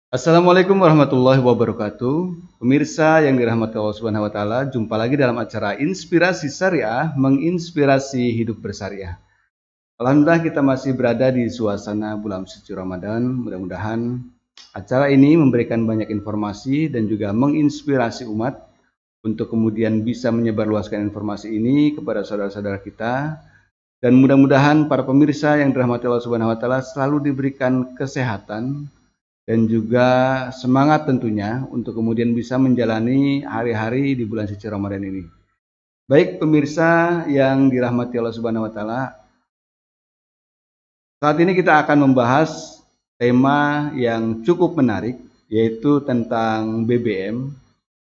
Assalamualaikum warahmatullahi wabarakatuh. Pemirsa yang dirahmati Allah Subhanahu wa taala, jumpa lagi dalam acara Inspirasi Syariah, menginspirasi hidup bersyariah. Alhamdulillah kita masih berada di suasana bulan suci Ramadan. Mudah-mudahan acara ini memberikan banyak informasi dan juga menginspirasi umat untuk kemudian bisa menyebarluaskan informasi ini kepada saudara-saudara kita. Dan mudah-mudahan para pemirsa yang dirahmati Allah Subhanahu wa taala selalu diberikan kesehatan dan juga semangat tentunya untuk kemudian bisa menjalani hari-hari di bulan suci Ramadan ini. Baik pemirsa yang dirahmati Allah Subhanahu wa taala, saat ini kita akan membahas tema yang cukup menarik, yaitu tentang BBM,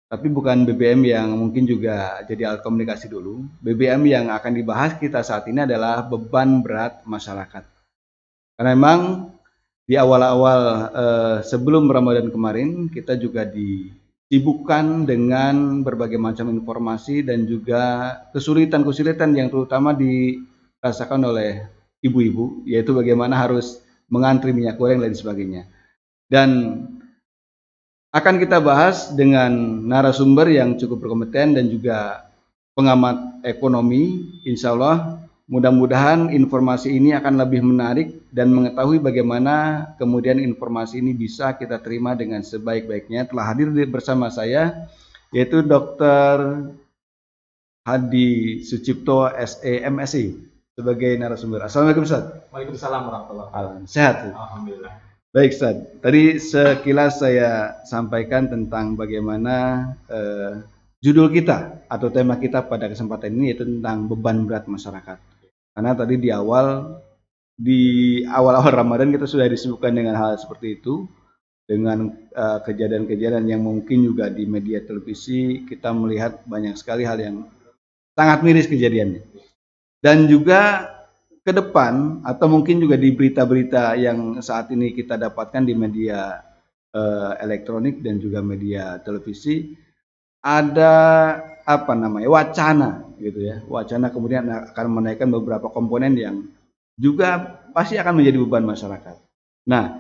tapi bukan BBM yang mungkin juga jadi alat komunikasi dulu. BBM yang akan dibahas kita saat ini adalah beban berat masyarakat. Karena memang di awal-awal sebelum Ramadan kemarin kita juga disibukkan dengan berbagai macam informasi dan juga kesulitan-kesulitan yang terutama dirasakan oleh ibu-ibu, yaitu bagaimana harus mengantri minyak goreng dan sebagainya. Dan akan kita bahas dengan narasumber yang cukup berkompeten dan juga pengamat ekonomi. Insya Allah mudah-mudahan informasi ini akan lebih menarik dan mengetahui bagaimana kemudian informasi ini bisa kita terima dengan sebaik-baiknya. Telah hadir bersama saya yaitu Dr. Hadi Sucipto SE MSI sebagai narasumber. Assalamualaikum Ustaz. Waalaikumsalam warahmatullahi wabarakatuh. Sehat. Alhamdulillah. Baik Ustaz, tadi sekilas saya sampaikan tentang bagaimana judul kita atau tema kita pada kesempatan ini yaitu tentang beban berat masyarakat. Karena tadi di awal-awal Ramadan kita sudah disibukkan dengan hal seperti itu, dengan kejadian-kejadian yang mungkin juga di media televisi kita melihat banyak sekali hal yang sangat miris kejadiannya. Dan juga ke depan atau mungkin juga di berita-berita yang saat ini kita dapatkan di media elektronik dan juga media televisi ada wacana gitu ya, wacana kemudian akan menaikkan beberapa komponen yang juga pasti akan menjadi beban masyarakat. Nah,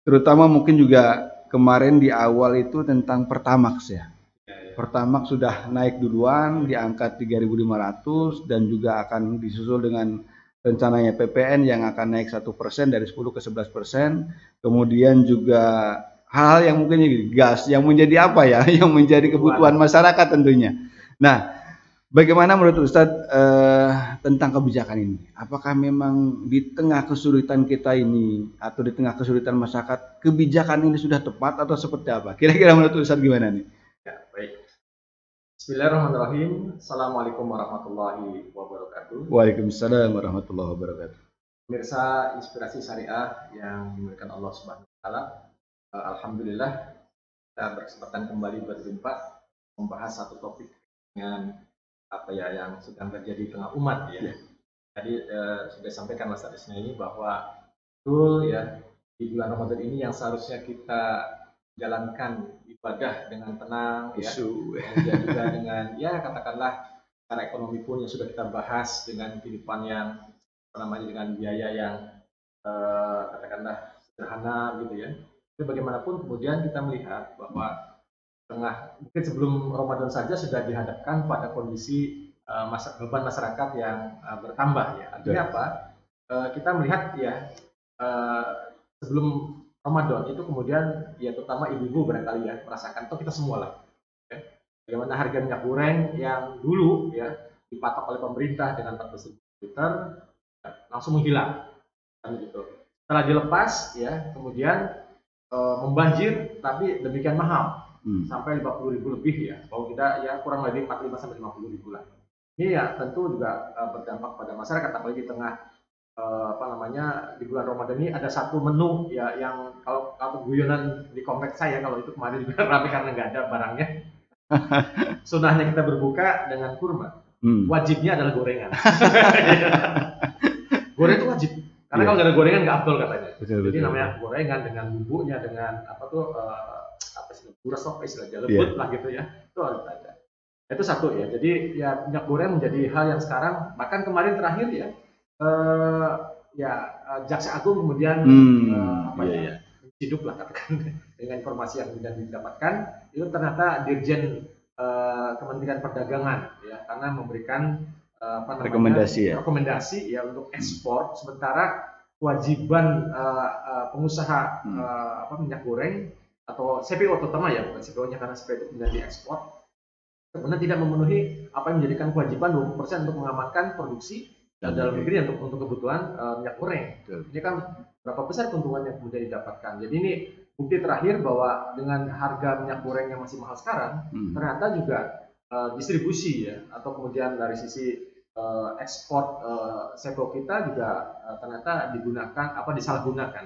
terutama mungkin juga kemarin di awal itu tentang Pertamax ya. Pertamax sudah naik duluan di angka 3.500 dan juga akan disusul dengan rencananya PPN yang akan naik 1% dari 10 ke 11%. Kemudian juga hal yang mungkin gas yang menjadi apa ya, yang menjadi kebutuhan masyarakat tentunya. Nah, bagaimana menurut Ustadz tentang kebijakan ini? Apakah memang di tengah kesulitan kita ini atau di tengah kesulitan masyarakat kebijakan ini sudah tepat atau seperti apa? Kira-kira menurut Ustadz gimana nih? Ya, baik. Bismillahirrahmanirrahim. Assalamualaikum warahmatullahi wabarakatuh. Waalaikumsalam warahmatullahi wabarakatuh. Pemirsa Inspirasi Syariah yang dimuliakan Allah Subhanahu wa taala. Alhamdulillah kita berkesempatan kembali berjumpa membahas satu topik dengan yang sedang terjadi di tengah umat ya. Tadi sudah sampaikan Mas Arisnya ini bahwa betul ya di bulan Ramadan ini yang seharusnya kita jalankan ibadah dengan tenang ya, kemudian juga dengan ya katakanlah secara ekonomi pun yang sudah kita bahas dengan kehidupan yang dengan biaya yang katakanlah sederhana gitu ya. Tapi bagaimanapun kemudian kita melihat bahwa mungkin sebelum Ramadan saja sudah dihadapkan pada kondisi beban masyarakat yang bertambah ya. Artinya apa? Kita melihat ya sebelum Ramadan itu kemudian ya terutama ibu-ibu barangkali ya merasakan atau kita semua lah ya, bagaimana harga minyak goreng yang dulu ya dipatok oleh pemerintah dengan 14.000 liter ya, langsung menghilang kan gitu. Setelah dilepas ya kemudian membanjir tapi demikian mahal sampai 50.000 lebih ya kalau tidak ya kurang lebih 45 sampai 50.000 lah. Ini ya tentu juga berdampak pada masyarakat apalagi di tengah di bulan Ramadan ini ada satu menu ya yang kalau guyonan di kompleks saya kalau itu kemarin juga ramai karena nggak ada barangnya. Sunahnya kita berbuka dengan kurma. Wajibnya adalah gorengan. Goreng itu wajib. Karena kalau nggak ada gorengan nggak afdol katanya. Jadi namanya gorengan dengan bumbunya dengan buras apa istilahnya lembut lah gitu ya. Itu harus ada. Itu satu ya. Jadi ya minyak goreng menjadi hal yang sekarang bahkan kemarin terakhir ya Jaksa Agung kemudian hidup lah katakan dengan informasi yang sudah didapatkan itu ternyata Dirjen Kementerian Perdagangan ya karena memberikan rekomendasi ya untuk ekspor sementara kewajiban pengusaha minyak goreng atau CPO terutama ya bukan CPO-nya karena CPO itu kemudian diekspor kemudian tidak memenuhi apa yang menjadikan kewajiban 20% untuk mengamankan produksi dalam negeri untuk kebutuhan minyak goreng. Ini kan berapa besar keuntungan yang kemudian didapatkan. Jadi ini bukti terakhir bahwa dengan harga minyak goreng yang masih mahal sekarang, ternyata juga distribusi ya atau kemudian dari sisi ekspor CPO kita juga ternyata disalahgunakan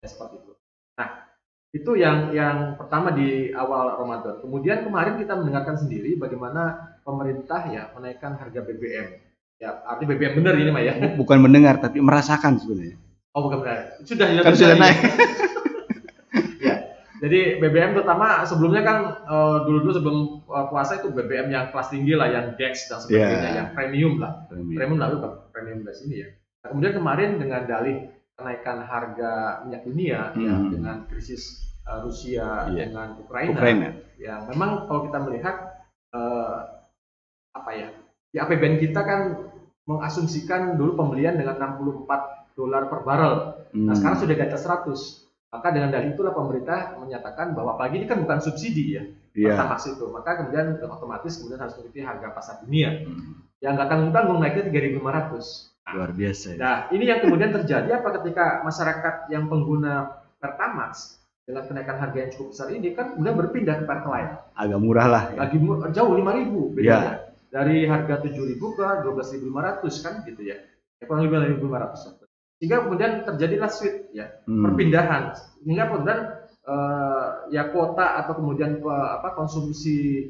ya, seperti itu. Nah itu yang pertama di awal Ramadan. Kemudian kemarin kita mendengarkan sendiri bagaimana pemerintah ya menaikkan harga BBM. Ya, artinya BBM benar ini Pak ya. Bukan mendengar tapi merasakan sebenarnya. Oh, bukan benar. Sudah naik. Ya. Jadi BBM terutama sebelumnya kan dulu sebelum puasa itu BBM yang kelas tinggi lah, yang DEX dan sebagainya, yang premium lah. Premium lalu premium dari sini ya. Nah, kemudian kemarin dengan dalih kenaikan harga minyak dunia ya dengan krisis Rusia dengan Ukraina. Ya, memang kalau kita melihat di APBN kita kan mengasumsikan dulu pembelian dengan $64 per barrel. Nah sekarang sudah di atas 100. Maka dengan dalih itulah pemerintah menyatakan bahwa pagi ini kan bukan subsidi ya Pertamax itu. Maka kemudian otomatis kemudian harus mengikuti harga pasar dunia. Yang nggak tanggung-tanggung naiknya 3.500. Luar biasa ya. Nah ini yang kemudian terjadi ketika masyarakat yang pengguna Pertamax dengan kenaikan harga yang cukup besar ini kan kemudian berpindah ke Pertalite. Agak murah lah. Ya. Jauh 5.000 bedanya. Dari harga 7.000 ke 12.500 kan gitu ya. Kurang lebih 5.500. Sehingga kemudian terjadilah switch ya, perpindahan. Sehingga kemudian ya kuota atau kemudian konsumsi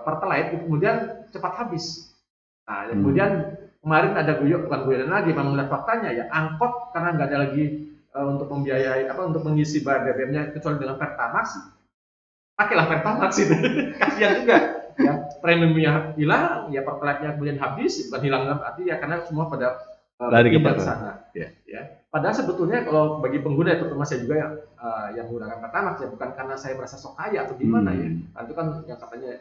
Pertalite itu kemudian cepat habis. Nah, kemudian kemarin ada bukan guyonan lagi, memang melihat faktanya ya, angkot karena nggak ada lagi untuk membiayai untuk mengisi BBM-nya kecuali dengan Pertamax. Pakailah Pertamax itu. Kasihan juga. Ya, premiumnya hilang, ya Pertalite-nya kemudian habis, bukan hilang arti ya karena semua pada lari ke sana. Ya. Padahal sebetulnya kalau bagi pengguna terutama saya juga yang menggunakan Pertamax ya bukan karena saya merasa sok kaya atau gimana ya. Nah, itu kan yang katanya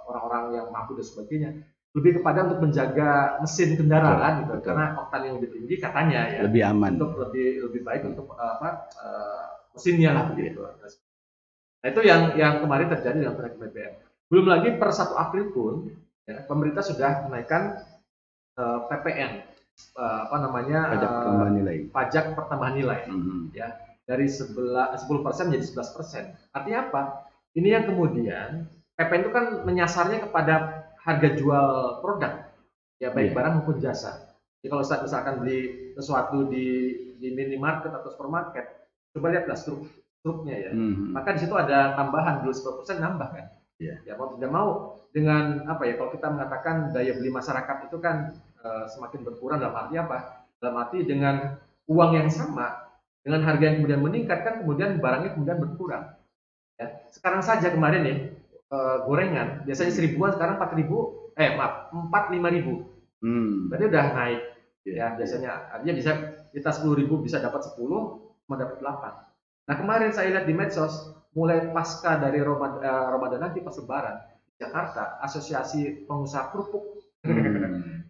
orang-orang yang mampu dan sebagainya. Lebih kepada untuk menjaga mesin kendaraan gitu. Karena oktan yang lebih tinggi katanya ya. Lebih aman. Untuk lebih baik untuk mesinnya lah begitu. Nah, itu yang kemarin terjadi dengan kenaikan BBM. Belum lagi per 1 April pun ya, pemerintah sudah menaikkan PPN pajak pertambahan nilai ya dari 10% menjadi 11%. Artinya apa? Ini yang kemudian PPN itu kan menyasarnya kepada harga jual produk ya baik barang maupun jasa. Jadi kalau saat misalkan beli sesuatu di minimarket atau supermarket, coba lihatlah struknya ya. Maka di situ ada tambahan 10% nambah kan. Ya mau tidak mau dengan kalau kita mengatakan daya beli masyarakat itu kan semakin berkurang dalam arti apa? Dalam arti dengan uang yang sama dengan harga yang kemudian meningkat kan kemudian barangnya kemudian berkurang. Ya. Sekarang saja kemarin nih gorengan biasanya 1.000-an sekarang 4.000 berarti udah naik ya biasanya artinya bisa kita 10.000 bisa dapat 10 mau dapat 8. Nah kemarin saya lihat di medsos mulai pasca dari Ramadan nanti pas Lebaran Jakarta, Asosiasi Pengusaha Kerupuk.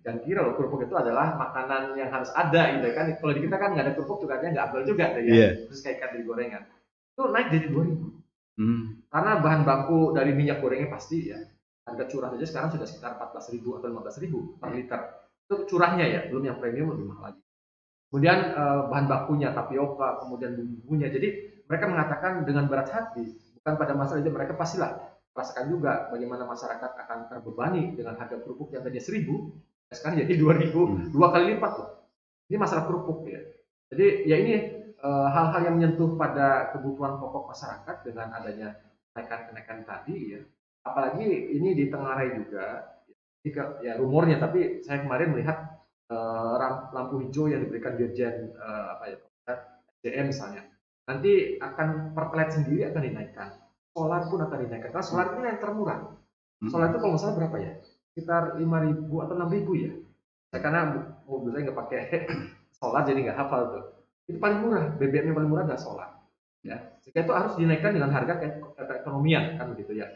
Jangan kira loh kerupuk itu adalah makanan yang harus ada gitu kan. Kalau di kita kan nggak ada kerupuk juga nggak abdul juga ya. Terus kayak ikan dari gorengan. Itu naik jadi 2.000. Karena bahan baku dari minyak gorengnya pasti ya. Harga curah saja sekarang sudah sekitar 14.000 atau 15.000 per liter. Itu curahnya ya, belum yang premium lebih mahal lagi. Kemudian bahan bakunya tapioka, kemudian bumbunya. Jadi mereka mengatakan dengan berat hati, bukan pada masalah itu mereka pastilah rasakan juga bagaimana masyarakat akan terbebani dengan harga kerupuk yang tadinya 1.000 sekarang jadi 2.000, 2 kali lipat loh. Ini masalah kerupuk ya. Jadi ya ini hal-hal yang menyentuh pada kebutuhan pokok masyarakat dengan adanya kenaikan tadi ya. Apalagi ini ditengarai juga ya rumornya, tapi saya kemarin melihat lampu hijau yang diberikan Dirjen SDM misalnya. Nanti akan Pertalite sendiri akan dinaikkan. Solar pun akan dinaikkan. Karena solar ini yang termurah. Solar itu kalau nggak salah berapa ya? Sekitar 5.000 atau 6.000 ya. Karena mobil saya nggak pakai solar jadi nggak hafal tuh. Itu paling murah. BBM yang paling murah adalah solar. ya. Sehingga itu harus dinaikkan dengan harga keekonomian kan begitu ya.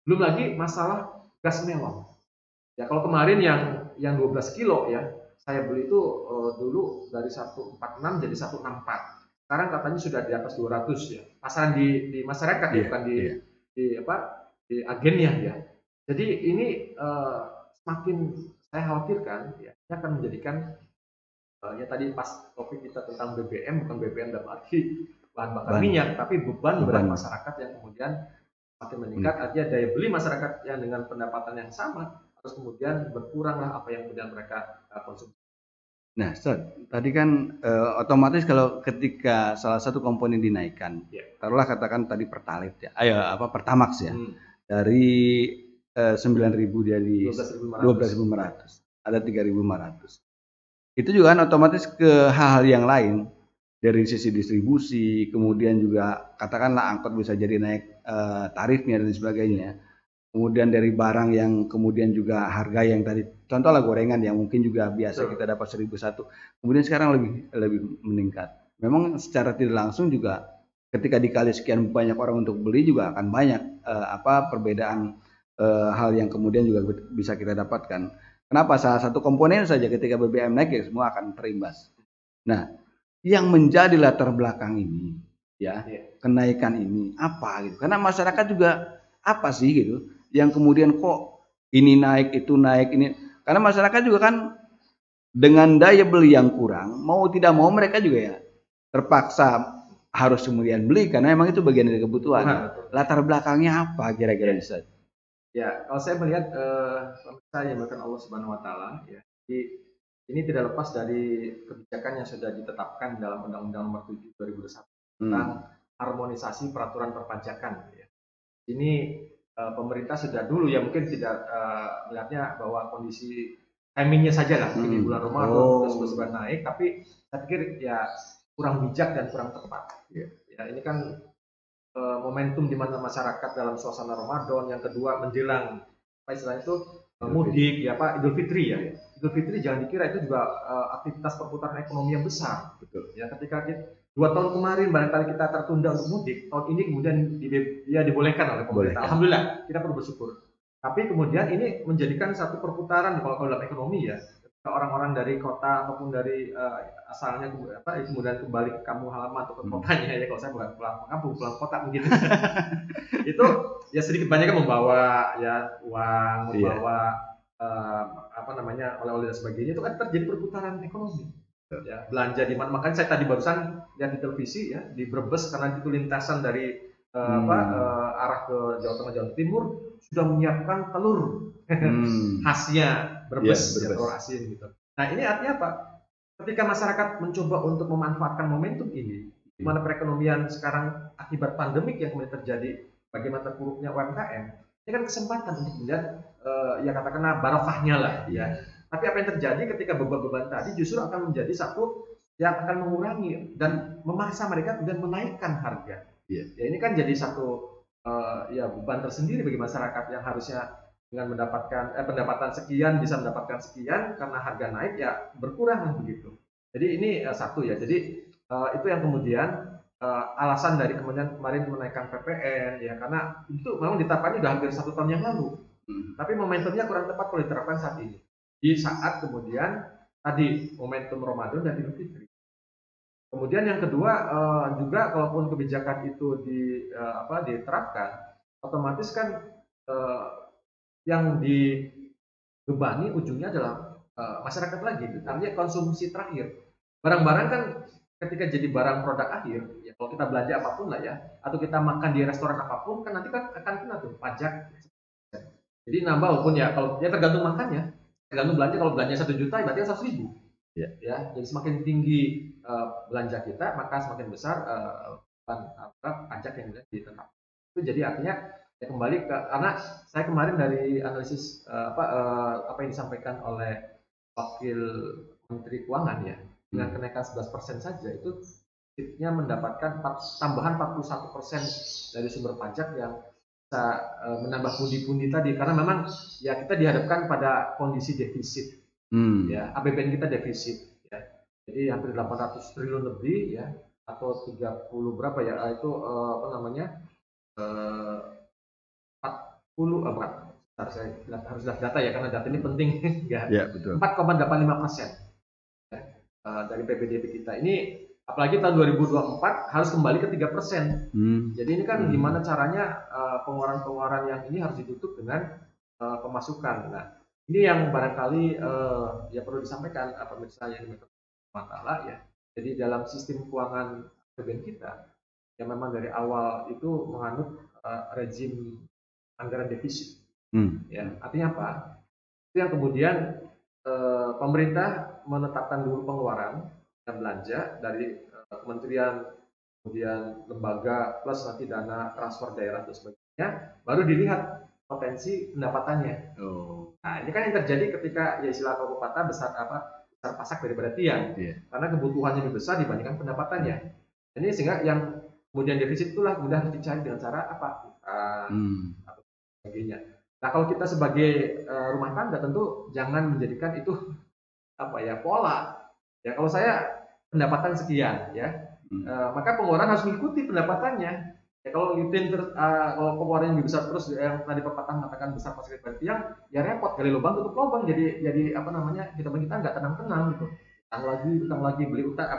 Belum lagi masalah gas melon. Ya kalau kemarin yang 12 kilo ya, saya beli itu dulu dari 146 jadi 164. Sekarang katanya sudah di atas 200 ya. Pasaran di masyarakat ya, bukan di apa di agennya ya. Jadi ini semakin saya khawatirkan ya, ini akan menjadikan ya tadi pas topik kita tentang BBM, bukan BBM dalam arti bahan bakar minyak, tapi beban berat masyarakat yang kemudian makin meningkat. Artinya daya beli masyarakat yang dengan pendapatan yang sama harus kemudian berkuranglah apa yang kemudian mereka konsumsi. Nah, tadi kan otomatis kalau ketika salah satu komponen dinaikkan, taruhlah katakan tadi Pertalite ya, Pertamax ya, dari 9.000 jadi 12.500, ada 3.500. Itu juga kan otomatis ke hal-hal yang lain dari sisi distribusi, kemudian juga katakanlah angkot bisa jadi naik tarifnya dan sebagainya. Kemudian dari barang yang kemudian juga harga yang tadi, contohlah gorengan yang mungkin juga biasa kita dapat 1.001, kemudian sekarang lebih meningkat. Memang secara tidak langsung juga ketika dikali sekian banyak orang untuk beli juga akan banyak perbedaan hal yang kemudian juga bisa kita dapatkan. Kenapa? Salah satu komponen saja ketika BBM naik ya semua akan terimbas. Nah, yang menjadi latar belakang ini ya, kenaikan ini apa gitu. Karena masyarakat juga apa sih gitu yang kemudian kok ini naik itu naik ini, karena masyarakat juga kan dengan daya beli yang kurang mau tidak mau mereka juga ya terpaksa harus kemudian beli karena memang itu bagian dari kebutuhan. Latar belakangnya apa kira-kira Ustaz? Ya, kalau saya melihat saya yang Allah Subhanahu Wa Taala ya, jadi ini tidak lepas dari kebijakan yang sudah ditetapkan dalam Undang-Undang Nomor 7 2021 tentang harmonisasi peraturan perpajakan. Ya. Ini pemerintah sudah dulu ya mungkin tidak melihatnya bahwa kondisi timingnya saja lah mungkin di bulan Ramadan sudah naik, tapi saya pikir ya kurang bijak dan kurang tepat. Ya ini kan momentum di mana masyarakat dalam suasana Ramadan, yang kedua menjelang apa istilahnya itu mudik ya Pak, Idul Fitri ya. Idul Fitri jangan dikira itu juga aktivitas perputaran ekonomi yang besar. Betul. Ya ketika 2 tahun kemarin barangkali kita tertunda untuk mudik, tahun ini kemudian dibolehkan oleh pemerintah. Alhamdulillah, kita perlu bersyukur. Tapi kemudian ini menjadikan satu perputaran kalau dalam ekonomi ya. Orang-orang dari kota ataupun dari asalnya kemudian kembali ke kampung halaman atau ke kotanya ya, kalau saya bukan pulang kampung, pulang kota mungkin itu ya sedikit banyaknya membawa ya uang, membawa oleh-oleh dan sebagainya, itu kan terjadi perputaran ekonomi. Ya, belanja di mana, makanya saya tadi barusan lihat di televisi ya di Brebes, karena itu lintasan dari arah ke Jawa Tengah Jawa Timur sudah menyiapkan telur khasnya Brebes, ya, telur asin gitu. Nah ini artinya apa? Ketika masyarakat mencoba untuk memanfaatkan momentum ini, di mana perekonomian sekarang akibat pandemik yang kemudian terjadi, bagaimana terpuruknya UMKM, ini kan kesempatan untuk kemudian ya katakanlah barokahnya lah ya. Tapi apa yang terjadi ketika beban-beban tadi justru akan menjadi satu yang akan mengurangi dan memaksa mereka kemudian menaikkan harga. Ya ini kan jadi satu ya beban tersendiri bagi masyarakat yang harusnya dengan mendapatkan pendapatan sekian bisa mendapatkan sekian, karena harga naik ya berkurang begitu. Jadi ini satu ya. Jadi itu yang kemudian alasan dari kemudian kemarin menaikkan PPN ya, karena itu memang ditetapkannya sudah hampir 1 tahun yang lalu. Tapi momentumnya kurang tepat kalau diterapkan saat ini. Di saat kemudian tadi momentum Ramadan dan Idul Fitri. Kemudian yang kedua juga kalaupun kebijakan itu diterapkan, otomatis kan yang dibebani ujungnya adalah masyarakat lagi. Artinya konsumsi terakhir. Barang-barang kan ketika jadi barang produk akhir, ya kalau kita belanja apapun lah ya, atau kita makan di restoran apapun, kan nanti kan akan kena tuh pajak. Jadi nambah walaupun ya kalau dia tergantung makannya, tergantung belanja. Kalau belanja 1 juta berarti 100.000. Ya, jadi semakin tinggi belanja kita, maka semakin besar pajak yang ditetapkan. Itu jadi artinya ya kembali ke, karena saya kemarin dari analisis apa yang disampaikan oleh Wakil Menteri Keuangan ya, dengan kenaikan 11% saja itu kita mendapatkan tambahan 41% dari sumber pajak yang bisa menambah pundi-pundi tadi, karena memang ya kita dihadapkan pada kondisi defisit. Ya, APBN kita defisit ya. Jadi hampir 800 triliun lebih ya. atau 30 berapa ya, itu apa namanya, 40 bukan, bentar, saya harus lihat data ya, karena data ini penting. Ya, Ya, betul. 4,85% ya, dari PPDB kita. Ini apalagi tahun 2024 harus kembali ke 3%. Jadi ini kan gimana caranya pengeluaran-pengeluaran yang ini harus ditutup dengan pemasukan. Nah, ini yang barangkali ya perlu disampaikan pemirsa yang masalah ya. Jadi dalam sistem keuangan APBN kita, yang memang dari awal itu menganut rezim anggaran defisit. Ya, artinya apa? Itu yang kemudian pemerintah menetapkan dulu pengeluaran dan belanja dari kementerian, kemudian lembaga, plus nanti dana transfer daerah dan sebagainya, baru dilihat potensi pendapatannya. Nah, ini kan yang terjadi ketika ya istilah pepatah besar pasak daripada tiang, karena kebutuhannya lebih besar dibandingkan pendapatannya. Ini sehingga yang kemudian defisit itulah kemudian harus dicari dengan cara apa? Atau sebagainya. Nah, kalau kita sebagai rumah tangga tentu jangan menjadikan itu pola. Ya, kalau saya pendapatan sekian ya, maka pengeluaran harus mengikuti pendapatannya. Ya, kalau kalau pengeluaran lebih besar terus yang tadi pepatah mengatakan besar pasak daripada tiang, ya repot, gali lubang tutup lubang, jadi kita nggak tenang-tenang gitu. Utang lagi, beli utang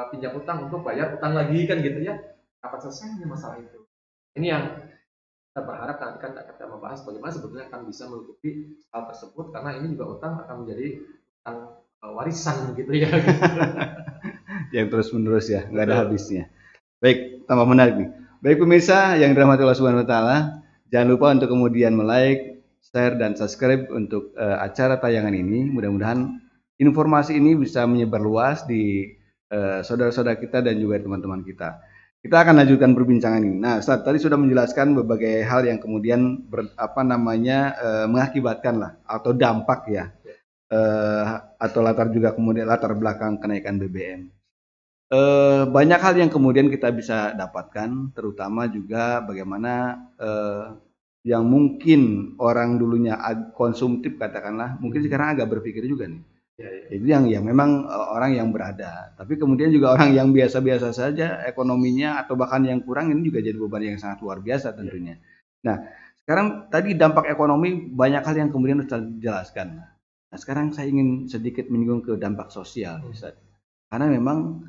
pinjam utang untuk bayar utang lagi kan gitu ya. Kapan selesainya masalah itu? Ini yang kita berharap nanti kan kita membahas bagaimana sebetulnya akan bisa menutupi hal tersebut, karena ini juga utang akan menjadi utang warisan gitu ya. Yang terus menerus ya, nggak ada habisnya. Baik, tambah menarik nih. Baik pemirsa yang dirahmati Allah Subhanahu Wa Taala, jangan lupa untuk kemudian like, share dan subscribe untuk acara tayangan ini. Mudah-mudahan informasi ini bisa menyebar luas di saudara-saudara kita dan juga teman-teman kita. Kita akan lanjutkan perbincangan ini. Nah, Ustaz tadi sudah menjelaskan berbagai hal yang kemudian mengakibatkan lah atau dampak ya, atau latar belakang kenaikan BBM. Banyak hal yang kemudian kita bisa dapatkan, terutama juga bagaimana yang mungkin orang dulunya konsumtif katakanlah, mungkin sekarang agak berpikir juga nih. Itu yang memang orang yang berada, tapi kemudian juga orang yang biasa-biasa saja ekonominya atau bahkan yang kurang, ini juga jadi beban yang sangat luar biasa tentunya. Nah, sekarang tadi dampak ekonomi banyak hal yang kemudian sudah dijelaskan. Nah, sekarang saya ingin sedikit menyinggung ke dampak sosial, Ustaz. Karena memang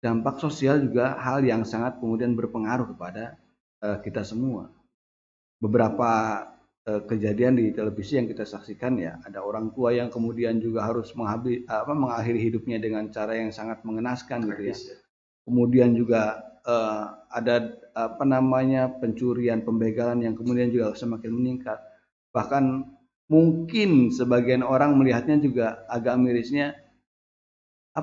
dampak sosial juga hal yang sangat kemudian berpengaruh kepada kita semua. Beberapa kejadian di televisi yang kita saksikan ya, ada orang tua yang kemudian juga harus mengakhiri hidupnya dengan cara yang sangat mengenaskan gitu ya. Kemudian juga ada pencurian, pembegalan yang kemudian juga semakin meningkat. Bahkan mungkin sebagian orang melihatnya juga agak mirisnya,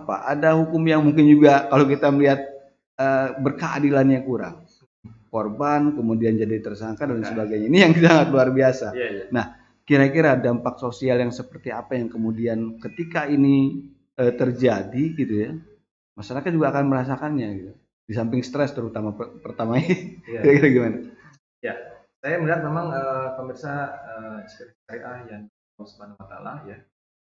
ada hukum yang mungkin juga kalau kita melihat berkeadilannya kurang. Korban kemudian jadi tersangka dan sebagainya. Ini yang sangat luar biasa. Nah, kira-kira dampak sosial yang seperti apa yang kemudian ketika ini terjadi gitu ya, masyarakat juga akan merasakannya gitu. Di samping stres terutama pertama ini. Kira-kira gimana? Ya, saya melihat memang pemirsa syariah yang Subhanahu wa Ta'ala ya.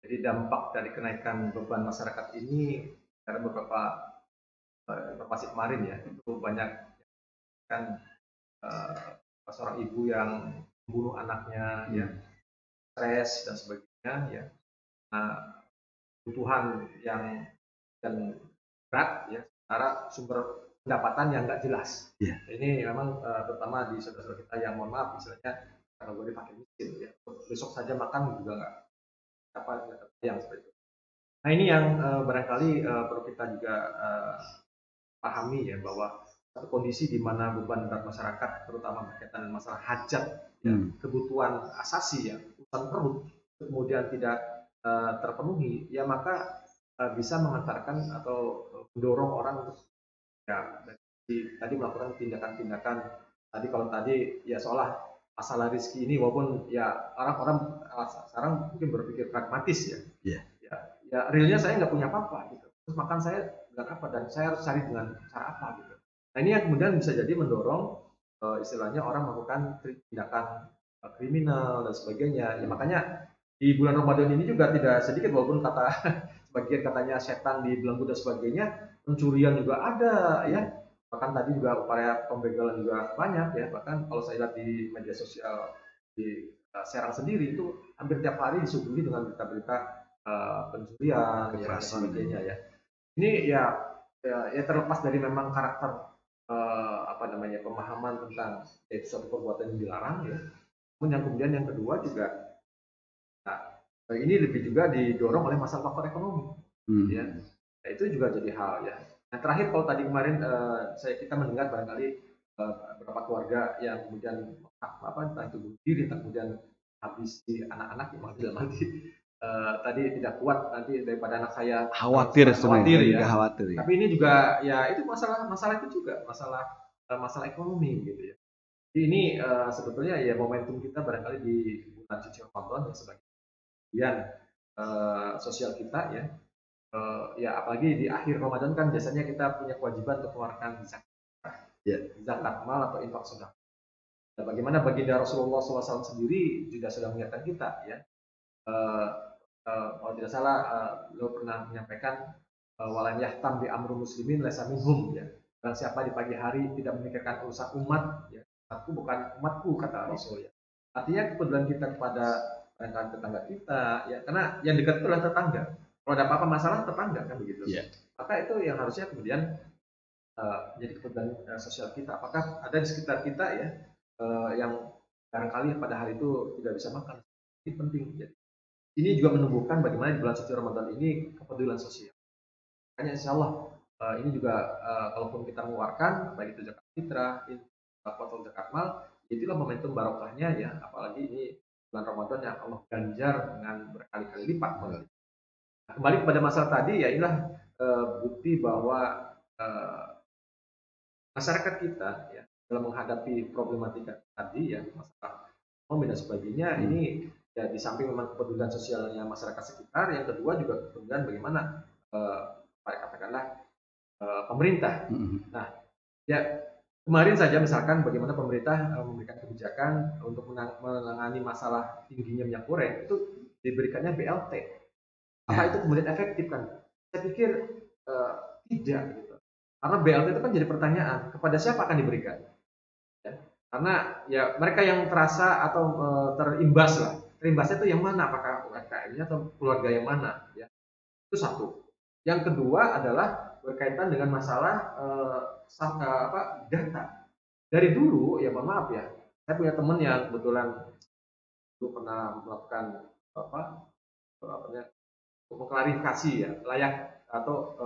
Jadi dampak dari kenaikan beban masyarakat ini karena beberapa informasi kemarin ya, itu banyak kan seorang ibu yang membunuh anaknya ya, stres dan sebagainya ya. Nah, kebutuhan yang dan berat ya, secara sumber pendapatan yang nggak jelas. Ini memang terutama di saudara-saudara kita yang mohon maaf misalnya kategori fakir miskin ya, besok saja makan juga nggak yang seperti itu. Nah, ini yang barangkali perlu kita juga pahami ya, bahwa satu kondisi di mana beban berat masyarakat terutama berkaitan dengan masalah hajat ya, kebutuhan asasi ya, kebutuhan perut kemudian tidak terpenuhi ya, maka bisa mengantarkan atau mendorong orang untuk ya tadi melakukan tindakan-tindakan tadi. Kalau tadi ya seolah masalah rezeki ini, walaupun ya orang-orang sekarang mungkin berpikir pragmatis ya. Ya realnya saya nggak punya apa-apa gitu, terus makan saya nggak apa, dan saya harus cari dengan cara apa gitu. Nah, ini yang kemudian bisa jadi mendorong istilahnya orang melakukan tindakan kriminal dan sebagainya ya. Makanya di bulan Ramadan ini juga tidak sedikit, walaupun kata sebagian katanya setan di belenggu dan sebagainya, pencurian juga ada ya. Bahkan tadi juga upaya pembegalan juga banyak ya. Bahkan kalau saya lihat di media sosial di Serang sendiri itu hampir tiap hari disuguhi dengan berita-berita pencurian ya dan sebagainya ya. Ini ya terlepas dari memang karakter apa namanya pemahaman tentang itu suatu perbuatan yang dilarang ya. Namun yang kemudian yang kedua juga, nah, ini lebih juga didorong oleh masalah faktor ekonomi, ya. Nah, itu juga jadi hal ya. Yang terakhir kalau tadi kemarin kita mendengar barangkali beberapa keluarga yang kemudian entah itu bunuh diri, entah kemudian habis di anak-anak yang mati dalam arti tadi tidak kuat nanti daripada anak saya khawatir ya. Khawatir ya. Tapi ini juga ya itu masalah itu juga masalah ekonomi gitu ya. Jadi ini sebetulnya ya momentum kita barangkali di bulan suci Ramadan ya sebagai kemudian sosial kita ya. Ya apalagi di akhir Ramadan kan biasanya kita punya kewajiban untuk mengeluarkan zakat mal atau infak sedekah. Nah, bagaimana baginda Rasulullah SAW sendiri juga sudah mengingatkan kita ya. Kalau tidak salah beliau pernah menyampaikan walam yahtam bi amru muslimin laisa minhum ya. Dan siapa di pagi hari tidak memikirkan urusan umat ya, aku bukan umatku kata Rasul ya. Artinya kepedulian kita kepada tetangga kita ya, karena yang dekat itu adalah tetangga. Kalau ada apa-apa masalah tetangga kan begitu. Yeah. Maka itu yang harusnya kemudian jadi kepedulian sosial kita. Apakah ada di sekitar kita ya yang barangkali pada hari itu tidak bisa makan? Ini penting. Jadi, ini juga menumbuhkan bagaimana di bulan suci Ramadan ini kepedulian sosial. Makanya insya Allah ini juga kalaupun kita mengeluarkan baik itu zakat fitrah, atau zakat mal, itulah momentum barokahnya ya. Apalagi ini bulan Ramadan yang Allah ganjar dengan berkali-kali lipat. Nah, kembali kepada masalah tadi ya inilah bukti bahwa masyarakat kita ya dalam menghadapi problematika tadi ya masalah ekonomi dan sebagainya ini ya di samping memang kepedulian sosialnya masyarakat sekitar, yang kedua juga kepedulian bagaimana katakanlah pemerintah. Nah, ya kemarin saja misalkan bagaimana pemerintah memberikan kebijakan untuk menangani masalah tingginya minyak goreng itu diberikannya BLT. Apa itu kemudian efektif kan? Saya pikir tidak gitu. Karena BLT itu kan jadi pertanyaan kepada siapa akan diberikan? Ya. Karena ya mereka yang terasa atau terimbas lah. Terimbasnya itu yang mana? Apakah UMKM-nya atau keluarga yang mana? Ya. Itu satu. Yang kedua adalah berkaitan dengan masalah data. Dari dulu ya mohon maaf ya, saya punya teman yang kebetulan dulu pernah melakukan mengklarifikasi ya layak atau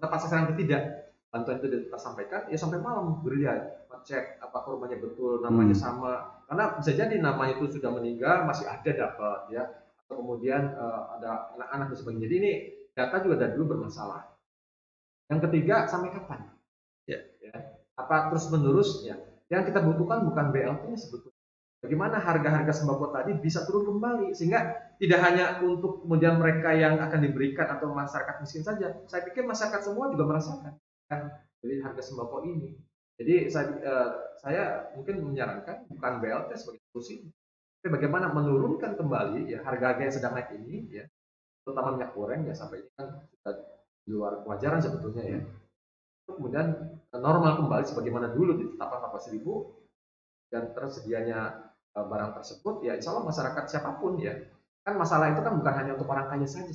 tepat sasaran atau tidak bantuan itu kita sampaikan ya sampai malam gerilya ngecek apa korbannya betul namanya sama, karena bisa jadi namanya itu sudah meninggal masih ada dapat ya, atau kemudian ada anak-anak dan sebagainya. Jadi ini data juga dari dulu bermasalah. Yang ketiga, sampai kapan? Ya. Apa terus menerus ya? Yang kita butuhkan bukan BLT-nya sebetulnya. Bagaimana harga-harga sembako tadi bisa turun kembali sehingga tidak hanya untuk kemudian mereka yang akan diberikan atau masyarakat miskin saja. Saya pikir masyarakat semua juga merasakan kan dari harga sembako ini. Jadi saya mungkin menyarankan bukan BLT sebagai solusi, tapi bagaimana menurunkan kembali ya harga-harga yang sedang naik ini ya, terutama minyak goreng ya sampai ini kan sudah di luar kewajaran sebetulnya ya. Kemudian normal kembali sebagaimana dulu ditetapkan 14.000 dan tersedianya barang tersebut ya insya Allah masyarakat siapapun ya, kan masalah itu kan bukan hanya untuk orang kaya saja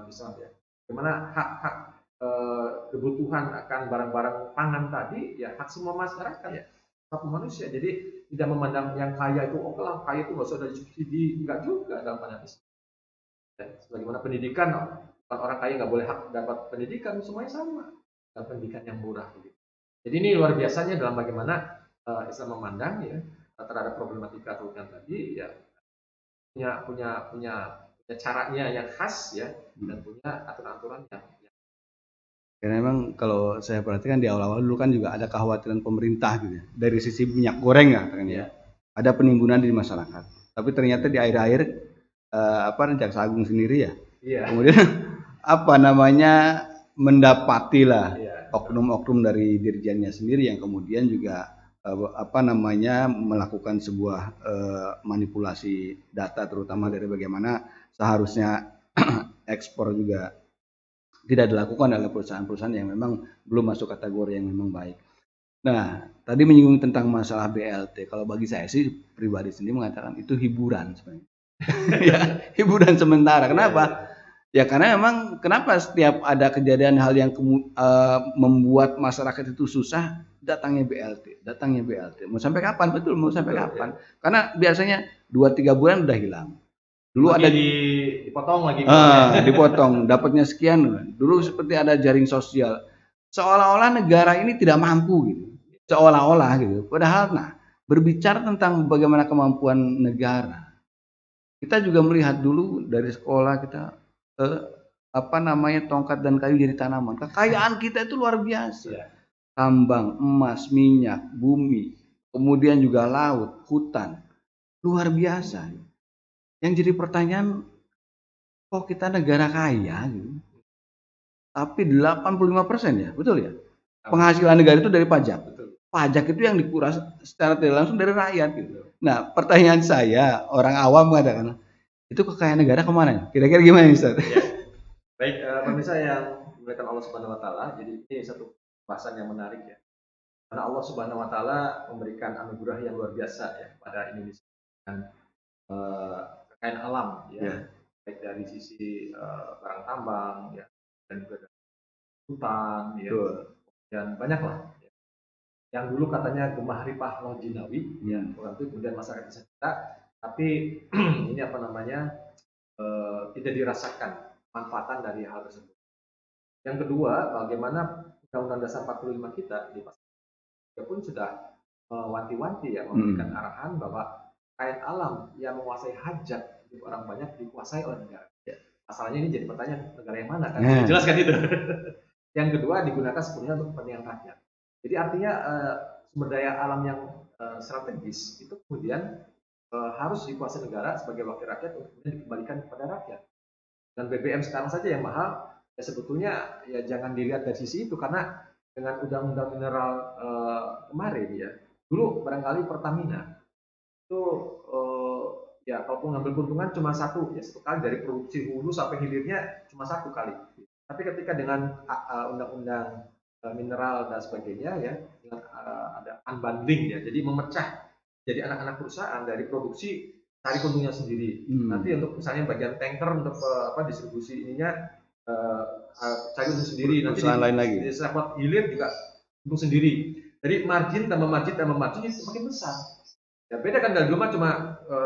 misalnya, bagaimana hak-hak kebutuhan akan barang-barang pangan tadi ya hak semua masyarakat ya, hak manusia. Jadi tidak memandang yang kaya itu oke lah, kaya itu nggak usah ada subsidi, enggak juga dalam pandangan Islam. Sebagaimana pendidikan, orang kaya nggak boleh hak dapat pendidikan, semuanya sama dalam pendidikan yang murah begitu. Jadi ini luar biasanya dalam bagaimana Islam memandang ya terhadap problematika kerugian tadi ya, punya caranya yang khas ya, dan punya aturan-aturan yang karena memang kalau saya perhatikan di awal-awal dulu kan juga ada kekhawatiran pemerintah gitu ya, dari sisi minyak goreng ya. Ada penimbunan di masyarakat. Tapi ternyata di akhir-akhir Jaksa Agung sendiri ya. Kemudian mendapatilah oknum-oknum dari dirjennya sendiri yang kemudian juga melakukan sebuah manipulasi data terutama dari bagaimana seharusnya ekspor juga tidak dilakukan oleh perusahaan-perusahaan yang memang belum masuk kategori yang memang baik. Nah, tadi menyinggung tentang masalah BLT. Kalau bagi saya sih pribadi sendiri mengatakan itu hiburan sebenarnya. Ya, hiburan sementara. Kenapa? Ya karena memang kenapa setiap ada kejadian hal yang membuat masyarakat itu susah, datangnya BLT, datangnya BLT. Mau sampai kapan? Betul, mau sampai kapan? Karena biasanya 2-3 bulan udah hilang. Dulu Lagi ada dipotong lagi dipotong, dapatnya sekian. Dulu seperti ada jaring sosial. Seolah-olah negara ini tidak mampu gitu. Seolah-olah gitu. Padahal berbicara tentang bagaimana kemampuan negara. Kita juga melihat dulu dari sekolah kita tongkat dan kayu jadi tanaman. Kekayaan kita itu luar biasa. Tambang, emas, minyak, bumi, kemudian juga laut, hutan. Luar biasa. Yang jadi pertanyaan, kok kita negara kaya gitu. Tapi 85% ya, betul ya? Penghasilan negara itu dari pajak. Pajak itu yang dikuras secara tidak langsung dari rakyat gitu. Nah, pertanyaan saya, orang awam mengatakan, itu kekayaan negara kemana? Kira-kira gimana Ustaz? Ya. Baik, pemirsa yang dimuliakan Allah Subhanahu wa taala, jadi ini satu bahasan yang menarik ya. Karena Allah Subhanahu wa taala memberikan anugerah yang luar biasa ya pada Indonesia dan kekayaan alam ya. Baik dari sisi barang tambang ya dan juga dari hutan ya. Dan banyak lah ya. Yang dulu katanya gemah ripah loh jinawi ya, orang itu kemudian masyarakat bisa kita, tapi ini apa namanya tidak dirasakan manfaatan dari hal tersebut. Yang kedua, bagaimana Undang-Undang Dasar 45 kita di pasal 3 pun sudah wanti-wanti ya memberikan arahan bahwa kekayaan alam yang menguasai hajat hidup orang banyak dikuasai oleh negara. Asalnya ini jadi pertanyaan, negara yang mana kan? Jelaskan itu. Yang kedua, digunakan sepenuhnya untuk kepentingan rakyat. Jadi artinya sumber daya alam yang strategis itu kemudian harus dikuasai negara sebagai wakil rakyat untuk kemudian dikembalikan kepada rakyat. Dan BBM sekarang saja yang mahal, ya sebetulnya ya jangan dilihat dari sisi itu, karena dengan undang-undang mineral kemarin ya, dulu barangkali Pertamina itu ya kalaupun ngambil keuntungan cuma satu kali dari produksi hulu sampai hilirnya cuma satu kali. Tapi ketika dengan undang-undang mineral dan sebagainya ya, dengan ada unbundling ya, jadi memecah jadi anak-anak perusahaan dari produksi cari keuntungannya sendiri. Nanti untuk misalnya bagian tanker untuk distribusi ininya cari untung sendiri. Nanti lain lagi. Di sektor hilir juga untung sendiri. Jadi margin tambah margin itu makin besar. Ya beda kan dari dulu mah cuma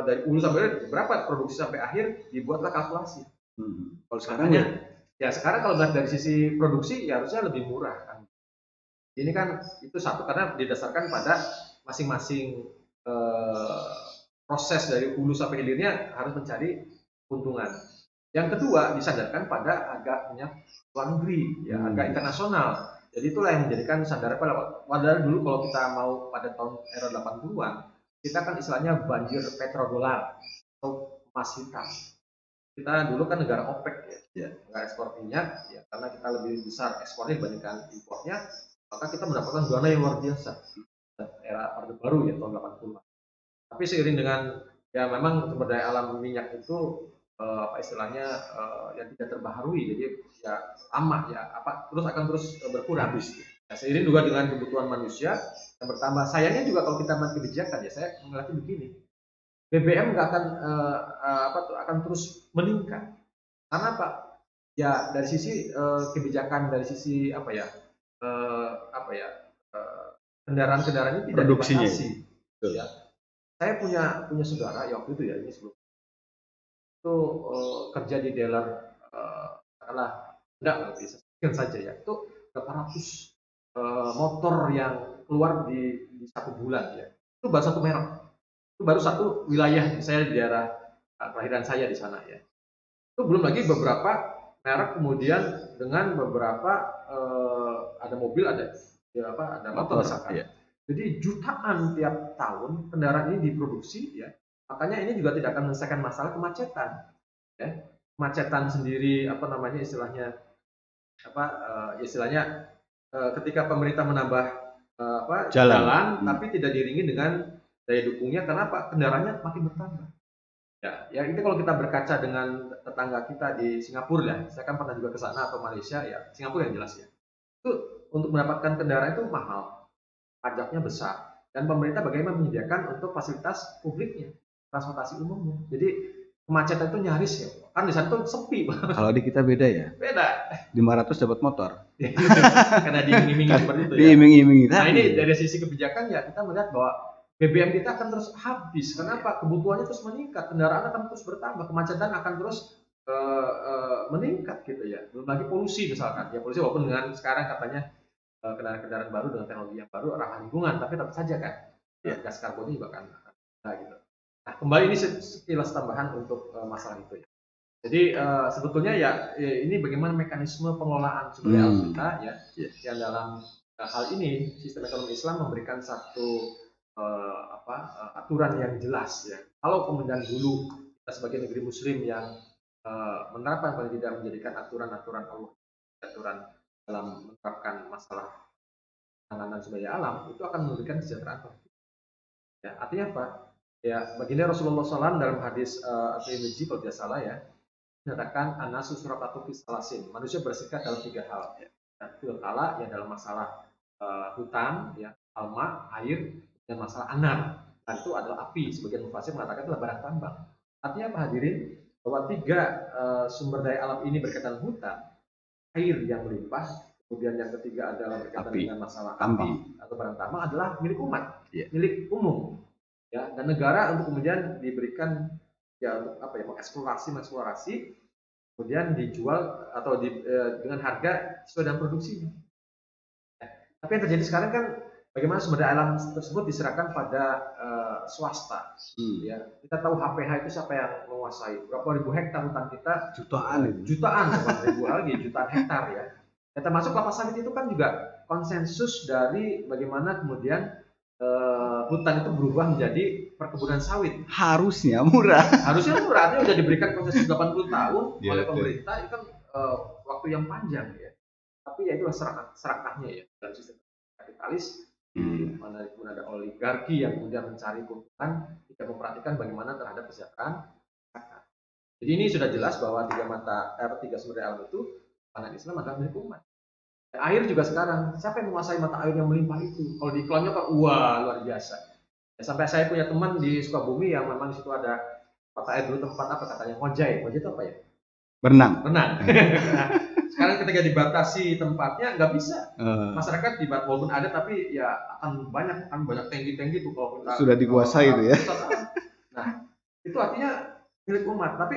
dari hulu sampai berapa produksi sampai akhir dibuatlah kalkulasi. Kalau sekarang ya sekarang kalau dari sisi produksi ya harusnya lebih murah kan. Ini kan itu satu karena didasarkan pada masing-masing proses dari hulu sampai hilirnya harus mencari keuntungan. Yang kedua disandarkan pada harga minyak luar negeri, ya harga internasional. Jadi itulah yang menjadikan sandaran padahal dulu kalau kita mau pada tahun era 80-an, kita kan istilahnya banjir petrodolar atau emas hitam. Kita dulu kan negara OPEC ya, negara ekspor minyak, ya karena kita lebih besar ekspornya dibandingkan impornya, maka kita mendapatkan dana yang luar biasa. Era Orde Baru ya tahun 80-an. Tapi seiring dengan ya memang sumber daya alam minyak itu istilahnya yang tidak terbaharui, jadi ya lama ya terus akan berkurang. Ya, seiring juga dengan kebutuhan manusia yang bertambah. Sayangnya juga kalau kita membuat kebijakan ya, saya melihatnya begini, BBM nggak akan terus meningkat. Karena apa? Ya dari sisi kebijakan, dari sisi kendaraan-kendaraan ini tidak dibatasi. Ya. Saya punya saudara ya waktu itu ya, ini sebelum itu kerja di dealer enggak bisa saja ya, itu berapa ratus motor yang keluar di satu bulan ya, itu baru satu merek, itu baru satu wilayah. Saya di daerah kelahiran saya di sana ya, itu belum lagi beberapa merek, kemudian dengan beberapa ada mobil, ada motor misalkan. Iya. Jadi jutaan tiap tahun kendaraan ini diproduksi ya. Makanya ini juga tidak akan menyelesaikan masalah kemacetan. Ya. Kemacetan sendiri istilahnya ketika pemerintah menambah jalan tapi tidak diiringi dengan daya dukungnya, karena apa? Kendaraannya makin bertambah. Ya itu kalau kita berkaca dengan tetangga kita di Singapura ya, saya kan pernah juga ke sana atau Malaysia ya, Singapura yang jelas ya. Itu untuk mendapatkan kendaraan itu mahal, pajaknya besar, dan pemerintah bagaimana menyediakan untuk fasilitas publiknya, transportasi umumnya. Jadi kemacetan itu nyaris ya, kan di sana tuh sepi. Kalau di kita beda ya. Beda. 500 dapat motor. Karena diiming-imingi seperti itu ya. Diiming-imingi. Nah ini dari sisi kebijakan ya kita melihat bahwa BBM kita akan terus habis. Kenapa? Kebutuhannya terus meningkat, kendaraan akan terus bertambah, kemacetan akan terus meningkat gitu ya. Belum lagi polusi misalkan. Ya polusi walaupun dengan sekarang katanya kendaraan-kendaraan baru dengan teknologi yang baru ramah lingkungan, tapi tetap saja kan gas karbonnya juga akan nah gitu. Nah kembali ini sekilas tambahan untuk masalah itu ya. Jadi sebetulnya ya ini bagaimana mekanisme pengelolaan sumber daya alam kita ya, yang dalam hal ini sistem ekonomi Islam memberikan satu aturan yang jelas ya. Kalau kemudian dulu kita sebagai negeri Muslim yang menerapkan paling tidak menjadikan aturan-aturan Allah, aturan dalam menerapkan masalah penanganan sumber daya alam itu akan memberikan kesejahteraan. Ya, artinya apa? Ya, baginda Rasulullah SAW dalam hadis At-Tirmidzi kalau tidak salah ya, menyatakan anasu surakatu fisalasin, manusia bersekat dalam 3 hal. Filkala ya dalam masalah hutan, ya, alma, air, dan masalah anar. Dan itu adalah api. Sebagian mufasir mengatakan adalah barang tambang. Artinya apa hadirin? Bahwa 3 sumber daya alam ini berkaitan hutan, air yang melimpah, kemudian yang ketiga adalah berkaitan dengan masalah api atau barang tambang adalah milik umat, milik umum. Ya, dan negara untuk kemudian diberikan ya untuk apa ya mengeksplorasi kemudian dijual atau dengan harga sesuai dengan produksinya. Tapi yang terjadi sekarang kan bagaimana sumber daya alam tersebut diserahkan pada swasta. Ya, kita tahu HPH itu siapa yang menguasai berapa ribu hektar hutan kita, jutaan hektar ya. Dan termasuk kelapa sawit itu kan juga konsensus dari bagaimana kemudian hutan itu berubah menjadi perkebunan sawit. Harusnya murah, artinya sudah diberikan konsensus 80 tahun oleh pemerintah, itu kan waktu yang panjang ya. Tapi ya itulah serakahnya ya dalam sistem kapitalis, mana pun ada oligarki yang kemudian mencari keuntungan, tidak memperhatikan bagaimana terhadap kesejahteraan masyarakat. Jadi ini sudah jelas bahwa 3 sumber daya alam itu pandangan Islam adalah milik umat. Air juga sekarang, siapa yang menguasai mata air yang melimpah itu? Kalau di Klonyo kan wah luar biasa. Ya, sampai saya punya teman di Sukabumi yang memang di situ ada mata air dulu tempat apa katanya Ngojai itu apa ya? Berenang. Sekarang ketika dibatasi tempatnya nggak bisa. Masyarakat walaupun ada tapi ya akan banyak tangki tuh kalau kita sudah dikuasai itu ya. Nah itu artinya milik umat, tapi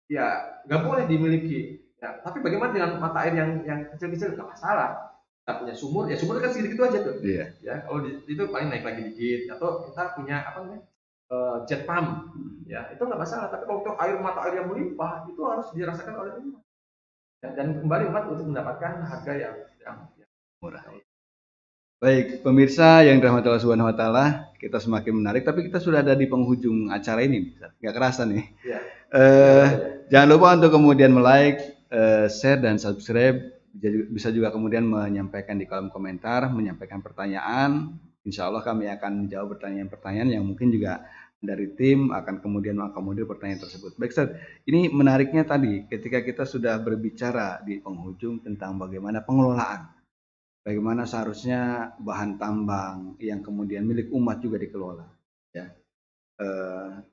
ya nggak boleh dimiliki. Ya, tapi bagaimana dengan mata air yang kecil-kecil nggak masalah. Kita punya sumur, ya sumur kan segitu aja tuh. Ya kalau itu paling naik lagi dikit. Atau kita punya apa namanya jet pump, ya itu nggak masalah. Tapi kalau untuk mata air yang melimpah itu harus dirasakan oleh umat. Dan kembali umat untuk mendapatkan harga yang murah. Baik, pemirsa yang dirahmati Allah Subhanahu wa taala, kita semakin menarik tapi kita sudah ada di penghujung acara ini. Enggak kerasa nih. Ya. Jangan lupa untuk kemudian like, share dan subscribe. Bisa juga kemudian menyampaikan di kolom komentar, menyampaikan pertanyaan. Insya Allah kami akan menjawab pertanyaan-pertanyaan yang mungkin juga dari tim akan kemudian mengakomodir pertanyaan tersebut. Baik, Ustaz, ini menariknya tadi ketika kita sudah berbicara di penghujung tentang bagaimana pengelolaan, bagaimana seharusnya bahan tambang yang kemudian milik umat juga dikelola. Ya,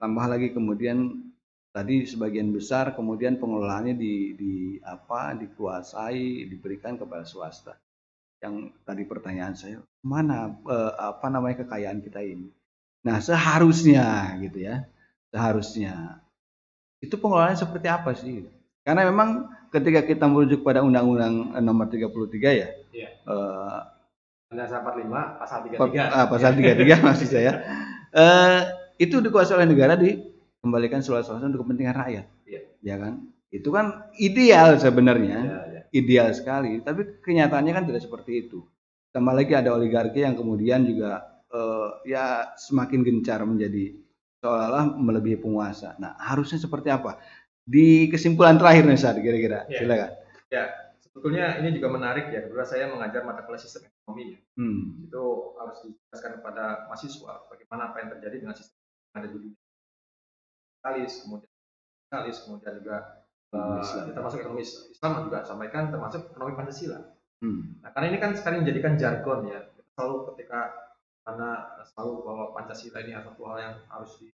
tambah lagi kemudian tadi sebagian besar kemudian pengelolaannya dikuasai, diberikan kepada swasta. Yang tadi pertanyaan saya, mana kekayaan kita ini? Nah, seharusnya gitu ya. Seharusnya itu pengelolaannya seperti apa sih? Karena memang ketika kita merujuk pada Undang-Undang Nomor 33 ya. Iya. Undang-Undang 45 pasal 33. Pasal 33 maksud saya. Itu dikuasai oleh negara dikembalikan swasta untuk kepentingan rakyat. Iya. Ya kan? Itu kan ideal sebenarnya. Iya. Ideal sekali, tapi kenyataannya kan tidak seperti itu. Tambah lagi ada oligarki yang kemudian juga ya semakin gencar menjadi seolah-olah melebihi penguasa. Nah, harusnya seperti apa? Di kesimpulan terakhir nih, Ustaz, kira-kira. Ya. Silakan. Ya, sebetulnya ini juga menarik ya. Kebetulan saya mengajar mata kuliah sistem ekonomi. Itu harus dijelaskan kepada mahasiswa bagaimana apa yang terjadi dengan sistem yang ada di dunia. Kemudian juga termasuk ekonomi Islam juga sampaikan termasuk ekonomi Pancasila. Nah, karena ini kan sekarang menjadikan jargon ya. Selalu ketika mana selalu bahwa Pancasila ini satu hal yang harus di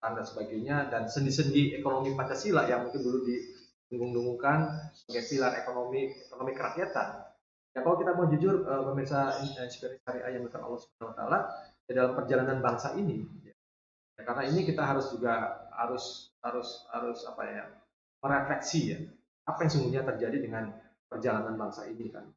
dan sebagainya, dan sendi-sendi ekonomi Pancasila yang mungkin dulu didengung-dengungkan sebagai pilar ekonomi kerakyatan. Ya kalau kita mau jujur pemirsa Inspirasi Syariah yang Allah Subhanahu wa taala dalam perjalanan bangsa ini ya, karena ini kita harus juga harus apa ya, merefleksi ya apa yang sesungguhnya terjadi dengan perjalanan bangsa ini kan.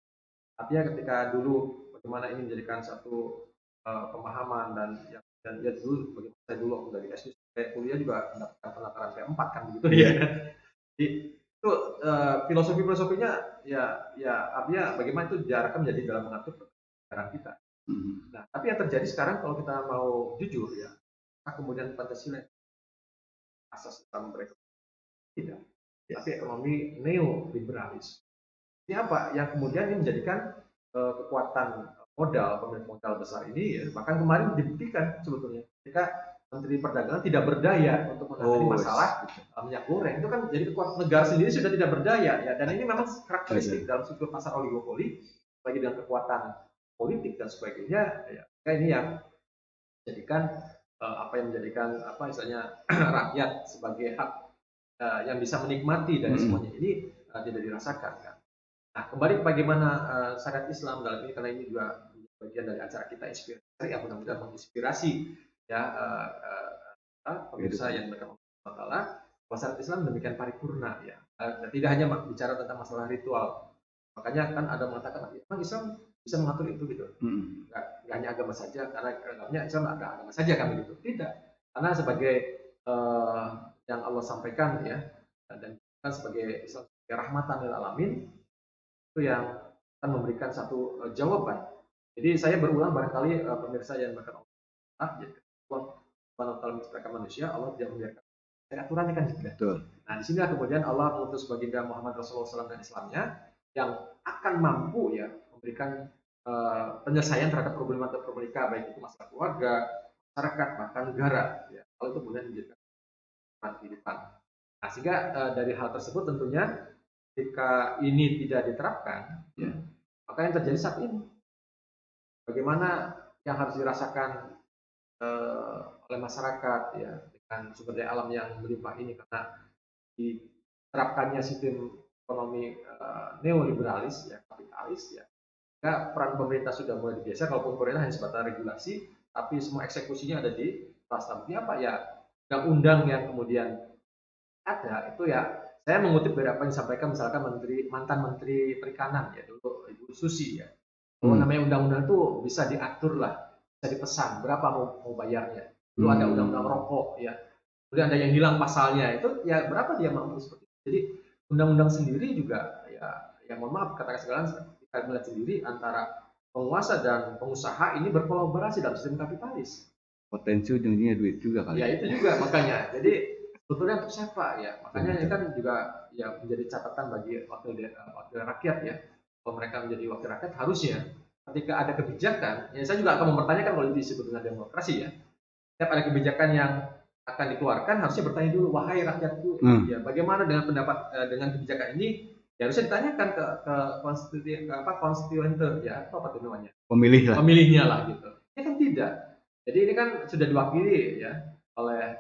Artinya ketika dulu bagaimana ini menjadikan satu pemahaman dan ya dulu bagaimana saya dulu waktu dari SD sampai kuliah juga mendapatkan penataran P4 kan begitu ya. Jadi itu filosofinya ya artinya bagaimana itu diarahkan menjadi dalam mengatur perjalanan kita. Nah, tapi yang terjadi sekarang kalau kita mau jujur ya, kemudian Pancasila asas utama mereka tidak, tapi ekonomi neoliberalis. Ini apa? Yang kemudian ini menjadikan kekuatan pemilik modal besar ini ya, bahkan kemarin dibuktikan sebetulnya ketika Menteri Perdagangan tidak berdaya untuk menangani masalah minyak goreng, itu kan jadi kekuatan negara sendiri sudah tidak berdaya ya, dan ini memang karakteristik dalam struktur pasar oligopoli, bagi dengan kekuatan politik dan sebagainya ya. Ini yang menjadikan istilahnya rakyat sebagai hak yang bisa menikmati dari semuanya ini tidak dirasakan kan. Nah, kembali bagaimana syariat Islam dalam ini, karena ini juga bagian dari acara kita Inspirasi yang mudah-mudahan menginspirasi ya pemirsa yang berkaitan dengan Allah. Syariat Islam demikian paripurna ya. Tidak hanya bicara tentang masalah ritual. Makanya kan ada mengatakan memang Islam bisa mengatur itu gitu. Nggak hanya agama saja, karena agamanya Islam ada agama saja kan begitu. Tidak. Karena sebagai yang Allah sampaikan ya, dan kan sebagai Islam sebagai rahmatan lil alamin, itu yang akan memberikan satu jawaban. Jadi saya berulang barangkali pemirsa yang berkata Allah Subhanahu wa taala menciptakan manusia, Allah tidak membiarkan aturannya kan juga. Betul. Nah, di sini kemudian Allah mengutus baginda Muhammad Rasulullah SAW dan Islamnya yang akan mampu ya memberikan penyelesaian terhadap problematika baik itu masalah keluarga, masyarakat, bahkan negara. Ya, kalau itu kemudian menjadikan kehidupan. Nah, sehingga dari hal tersebut tentunya jika ini tidak diterapkan, ya, maka yang terjadi saat ini, bagaimana yang harus dirasakan oleh masyarakat, ya, dengan sumber daya alam yang melimpah ini, karena diterapkannya sistem ekonomi neoliberalis, ya, kapitalis, ya, maka peran pemerintah sudah mulai digeser. Kalaupun pemerintah hanya sebatas regulasi, tapi semua eksekusinya ada di swasta. Ini apa ya? Undang-undang yang kemudian ada itu ya. Saya mengutip dari apa yang disampaikan misalkan mantan Menteri Perikanan ya dulu Ibu Susi ya. Kalau namanya undang-undang itu bisa diatur lah, bisa dipesan berapa mau bayarnya. Dulu ada undang-undang rokok ya. Kemudian ada yang hilang pasalnya itu ya berapa dia mampu seperti itu. Jadi undang-undang sendiri juga ya mohon maaf katakan segala kita melihat sendiri antara penguasa dan pengusaha ini berkolaborasi dalam sistem kapitalis. Potensi ujung-ujungnya duit juga kali. Ya itu juga makanya. Jadi sebetulnya untuk siapa ya, makanya ini kan juga ya menjadi catatan bagi wakil rakyat ya. Kalau mereka menjadi wakil rakyat harusnya ketika ada kebijakan, ya saya juga akan mempertanyakan kalau disebut dengan demokrasi ya. Setiap ada kebijakan yang akan dikeluarkan harusnya bertanya dulu, wahai rakyatku, ya bagaimana dengan pendapat dengan kebijakan ini? Ya harusnya ditanyakan ke konstituen ya apa itu namanya? Pemilihnya lah gitu. Ini kan tidak. Jadi ini kan sudah diwakili ya oleh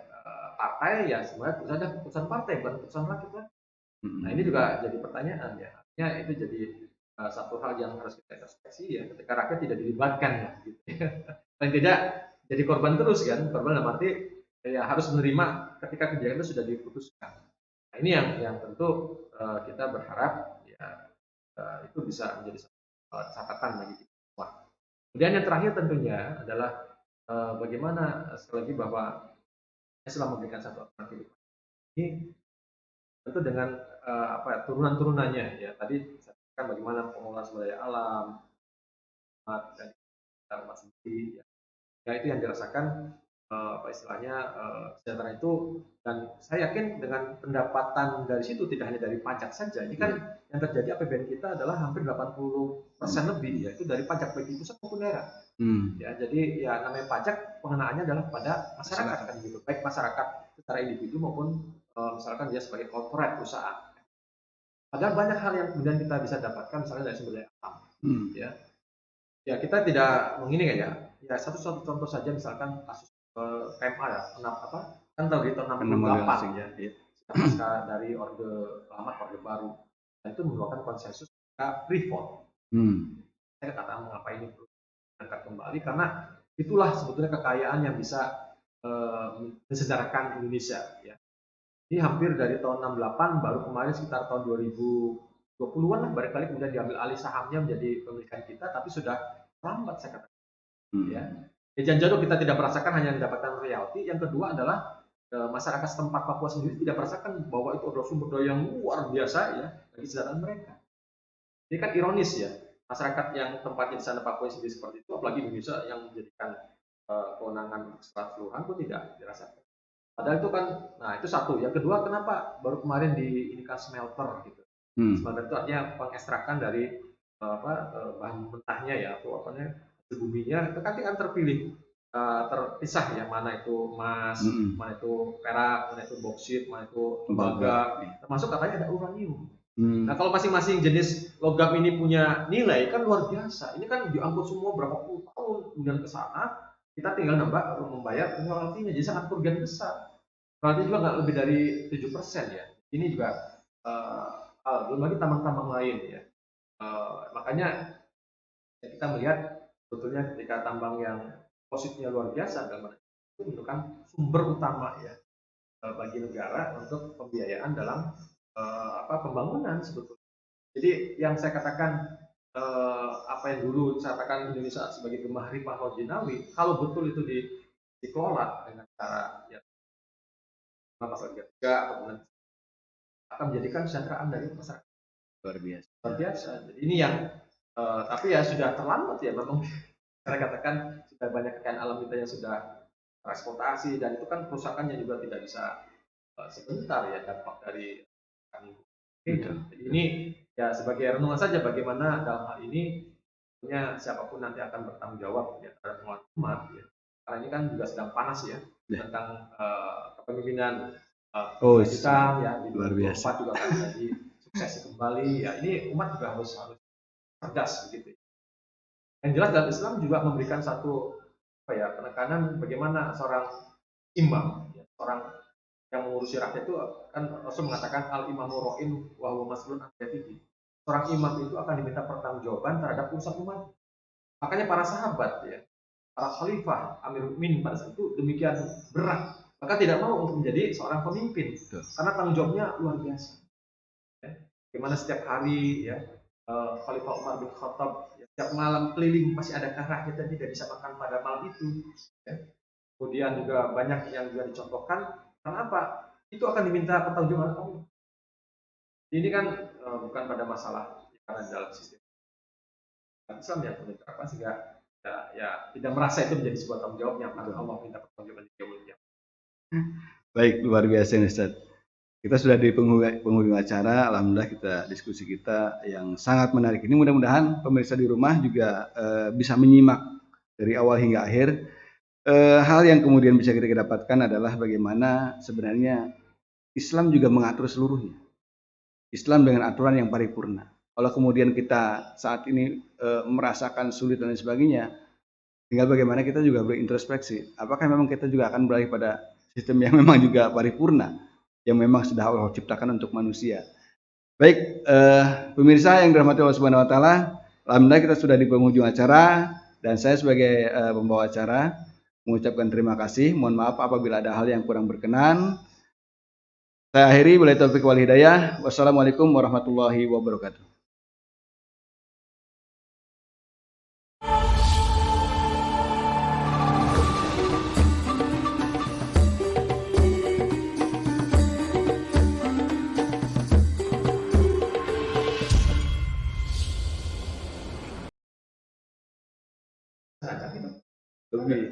partai ya, sebenarnya ada keputusan partai bukan keputusan rakyat kan. Nah ini juga jadi pertanyaan ya. Artinya itu jadi satu hal yang harus kita introspeksi ya, ketika rakyat tidak dilibatkan ya, gitu. Dan tidak jadi korban terus kan, korban dalam arti ya harus menerima ketika kebijakan itu sudah diputuskan. Nah ini yang tentu kita berharap ya itu bisa menjadi catatan bagi kita semua. Kemudian yang terakhir tentunya adalah bagaimana sekali lagi bahwa Islam memberikan satu alternatif ini tentu dengan turunan-turunannya ya. Tadi saya katakan bagaimana pengelolaan sumber daya alam dan umat sendiri ya itu yang dirasakan kesejahteraan itu, dan saya yakin dengan pendapatan dari situ tidak hanya dari pajak saja. Ini kan yang terjadi APBN kita adalah hampir 80% lebih ya itu dari pajak baik di pusat maupun daerah. Ya jadi ya namanya pajak pengenaannya adalah pada masyarakat kan gitu, baik masyarakat secara individu maupun misalkan dia sebagai corporate perusahaan. Padahal banyak hal yang kemudian kita bisa dapatkan misalnya dari sumber daya alam. Ya, ya kita tidak mengini ya. Ya satu contoh saja misalkan kasus PMA ya, kan tahun 68 ya, pasca dari Orde Lama ke Orde Baru. Dan itu merupakan konsensus Freeport. Saya katakan mengapa ini perlu diangkat kembali karena itulah sebetulnya kekayaan yang bisa mensejarahkan Indonesia. Ya. Ini hampir dari tahun 68 baru kemarin sekitar tahun 2020-an lah barangkali kemudian diambil alih sahamnya menjadi pemilikan kita, tapi sudah terlambat saya katakan. Ya. Jangan jauh kita tidak merasakan hanya mendapatkan royalti. Yang kedua adalah masyarakat setempat Papua sendiri tidak merasakan bahwa itu adalah sumber daya yang luar biasa ya bagi kesejahteraan mereka. Ini kan ironis ya, masyarakat yang tempatnya di sana Papua sendiri seperti itu, apalagi Indonesia yang menjadikan kewenangan untuk secara keseluruhan pun tidak dirasakan. Padahal itu kan, nah itu satu. Yang kedua, kenapa baru kemarin diinikan smelter gitu? Smelter itu artinya pengekstrakan dari bahan mentahnya ya, atau apa namanya, buminya itu kan terpilih terpisah ya, mana itu emas, mana itu perak, mana itu boksit, mana itu tembaga, termasuk katanya ada uranium. Nah kalau masing-masing jenis logam ini punya nilai kan luar biasa. Ini kan diangkut semua berapa puluh tahun kemudian ke sana, kita tinggal membayar royaltinya, jadi sangat kerugian besar. Royalti juga nggak lebih dari 7% ya. Ini juga belum lagi tambang-tambang lain ya. Makanya ya kita melihat sebetulnya ketika tambang yang posisinya luar biasa dalam itu menunjukkan sumber utama ya bagi negara untuk pembiayaan dalam pembangunan sebetulnya. Jadi yang saya katakan apa yang dulu saya katakan Indonesia sebagai gemah ripah laut Jinawi, kalau betul itu dikelola dengan cara ya pasal 3 atau akan menjadikan kesejahteraan dari masyarakat luar biasa. Luar biasa. Jadi ini yang tapi ya sudah terlambat ya memang. Saya katakan sudah banyak kekayaan alam kita yang sudah tereksploitasi dan itu kan kerusakannya juga tidak bisa sebentar ya dampak dari Jadi ini ya sebagai renungan saja bagaimana dalam hal ini punya siapapun nanti akan bertanggung jawab ya terhadap umat ya. Karena ini kan juga sedang panas ya tentang kepemimpinan kita ya di 2024 juga akan jadi sukses kembali ya. Ini umat juga harus cerdas begitu. Yang jelas dalam Islam juga memberikan satu penekanan bagaimana seorang imam, ya, seorang yang mengurusi rakyat itu kan Rasul mengatakan al imamu ro'in wa huwa mas'ulun an ra'iyatihi. Seorang imam itu akan diminta pertanggungjawaban terhadap urusan umat. Makanya para sahabat ya, para khalifah, Amirul Mukminin pada saat itu demikian berat. Maka tidak mau untuk menjadi seorang pemimpin karena tanggung jawabnya luar biasa. Ya. Bagaimana setiap hari ya Khalifah Umar bin Khattab ya, setiap malam keliling masih adakah rakyat yang tidak bisa makan pada malam itu ya. Kemudian juga banyak yang juga dicontohkan karena apa? Itu akan diminta pertanggungjawaban Allah. Ini kan bukan pada masalah karena dalam sistem Islam yang diterapkan sehingga ya tidak merasa itu menjadi sebuah tanggung jawabnya karena Allah minta pertanggungjawaban di yaumul qiyamah. Baik, luar biasa Ustaz. Kita sudah di penghujung acara, alhamdulillah kita diskusi kita yang sangat menarik ini. Mudah-mudahan pemirsa di rumah juga bisa menyimak dari awal hingga akhir. Hal yang kemudian bisa kita dapatkan adalah bagaimana sebenarnya Islam juga mengatur seluruhnya. Islam dengan aturan yang paripurna. Kalau kemudian kita saat ini merasakan sulit dan sebagainya, tinggal bagaimana kita juga berintrospeksi. Apakah memang kita juga akan beralih pada sistem yang memang juga paripurna, yang memang sudah Allah ciptakan untuk manusia. Baik, pemirsa yang dirahmati Allah Subhanahu wa taala, alhamdulillah kita sudah di penghujung acara dan saya sebagai pembawa acara mengucapkan terima kasih. Mohon maaf apabila ada hal yang kurang berkenan. Saya akhiri, wabillahi taufiq wal hidayah. Wassalamualaikum warahmatullahi wabarakatuh. Lebih